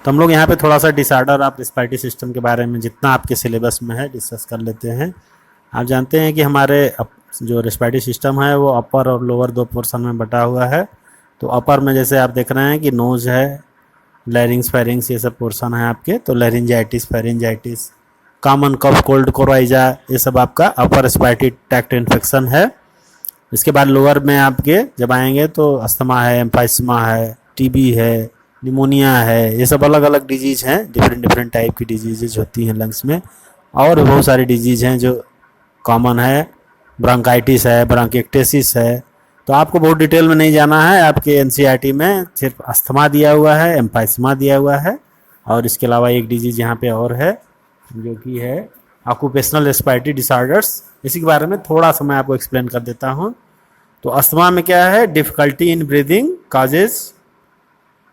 तो हम लोग यहाँ पे थोड़ा सा डिसऑर्डर ऑफ रेस्पिरेटरी सिस्टम के बारे में जितना आपके सिलेबस में है डिस्कस कर लेते हैं। आप जानते हैं कि हमारे जो रेस्पिरेटरी सिस्टम है वो अपर और लोअर दो पोर्शन में बटा हुआ है। तो अपर में जैसे आप देख रहे हैं कि नोज है, लैरिंग्स फेरिंग्स ये सब पोर्शन है आपके। तो लैरिंजाइटिस, फेरिंजाइटिस, कॉमन कफ, कोल्ड, कोराइजा, ये सब आपका अपर रेस्पिरेटरी ट्रैक्ट इन्फेक्शन है। इसके बाद लोअर में आपके जब आएंगे तो अस्थमा है, एम्फाइसमा है, टीबी है, निमोनिया है, ये सब अलग अलग डिजीज़ हैं। डिफरेंट टाइप की डिजीज़ होती हैं लंग्स में, और बहुत सारी डिजीज़ हैं जो कॉमन है। ब्रोंकाइटिस है, ब्रोंकिएक्टेसिस है। तो आपको बहुत डिटेल में नहीं जाना है, आपके एनसीईआरटी में सिर्फ अस्थमा दिया हुआ है, एम्फाइसमा दिया हुआ है, और इसके अलावा एक डिजीज़ यहाँ पे और है जो कि है ऑक्यूपेशनल रेस्पिरेटरी डिसऑर्डर्स। इसी के बारे में थोड़ा सा मैं आपको एक्सप्लेन कर देता हूँ। तो अस्थमा में क्या है, difficulty in breathing causes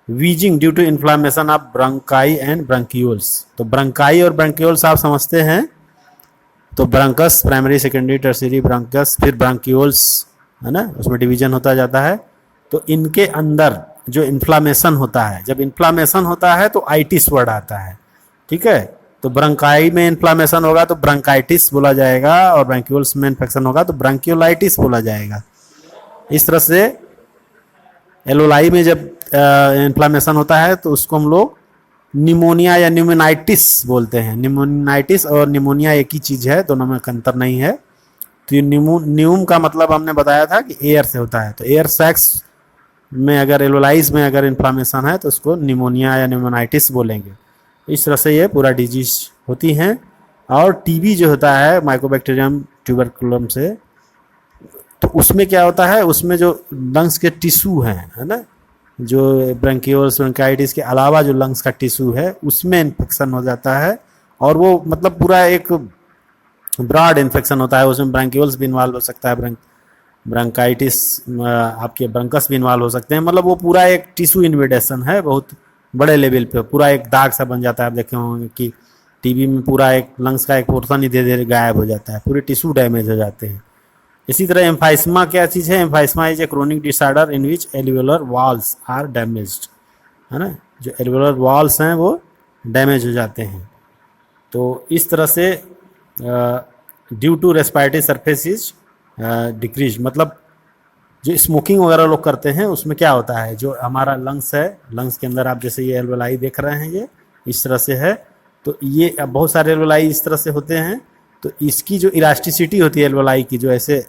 wheezing due to inflammation of bronchi and bronchioles. तो ब्रोंकाई और ब्रोंक्यूल्स आप समझते हैं। तो bronchus primary, secondary, tertiary bronchus, फिर ब्रोंक्यूल्स, है ना, उसमें डिवीजन होता जाता है। तो इनके अंदर जो इन्फ्लामेशन होता है, जब इन्फ्लामेशन होता है तो आइटिस वर्ड आता है, ठीक है। तो ब्रोंकाई में इन्फ्लामेशन होगा तो ब्रोंकाइटिस बोला जाएगा, और ब्रोंक्यूल्स में इन्फेक्शन होगा तो ब्रोंक्यूलाइटिस बोला जाएगा। इस तरह से एलोलाई में जब इन्फ्लामेशन होता है तो उसको हम लोग निमोनिया या न्यूमोनाइटिस बोलते हैं। निमोनाइटिस और निमोनिया एक ही चीज़ है, दोनों में अंतर नहीं है। तो ये न्यूम का मतलब हमने बताया था कि एयर से होता है। तो एयर सैक्स में अगर एलोलाइज में अगर इन्फ्लामेशन है तो उसको निमोनिया या न्यूमोनाइटिस बोलेंगे। इस तरह से ये पूरा डिजीज होती हैं। और टीबी जो होता है माइकोबैक्टीरियम ट्यूबरकुलम से, तो उसमें क्या होता है, उसमें जो लंग्स के टिश्यू हैं, है ना, जो ब्रोंकियोल्स, ब्रोंकाइटिस के अलावा जो लंग्स का टिश्यू है उसमें इन्फेक्शन हो जाता है। और वो मतलब पूरा एक ब्रॉड इन्फेक्शन होता है, उसमें ब्रोंक्यूल्स भी इन्वॉल्व हो सकता है, ब्रोंकाइटिस, आपके ब्रोंकस भी इन्वॉल्व हो सकते हैं। मतलब वो पूरा एक टिश्यू इन्वेडेशन है, बहुत बड़े लेवल पे पूरा एक दाग सा बन जाता है। आप देखे होंगे कि टीबी में पूरा एक लंग्स का एक पोर्शन ही धीरे धीरे गायब हो जाता है, पूरे टिश्यू डैमेज हो जाते हैं। इसी तरह एम्फाइसमा क्या चीज़ है, emphysema is a chronic disorder in which alveolar walls are damaged, है ना, जो एल्वियोलर वॉल्स हैं वो डैमेज हो जाते हैं। तो इस तरह से due to respiratory surfaces decrease, मतलब जो स्मोकिंग वगैरह लोग करते हैं उसमें क्या होता है, जो हमारा लंग्स है, लंग्स के अंदर आप जैसे ये एल्वेलाई देख रहे हैं, ये इस तरह से है। तो ये बहुत सारे एल्वेलाई इस तरह से होते हैं। तो इसकी जो इलास्टिसिटी होती है एल्वेलाई की, जो ऐसे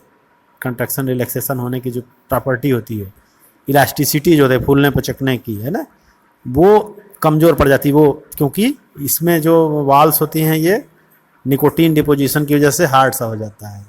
कंट्रैक्शन रिलैक्सेशन होने की जो प्रॉपर्टी होती है, इलास्टिसिटी जो है फूलने पचकने की, है ना, वो कमज़ोर पड़ जाती है। वो क्योंकि इसमें जो वाल्स होती हैं ये निकोटीन डिपोजिशन की वजह से हार्ड सा हो जाता है।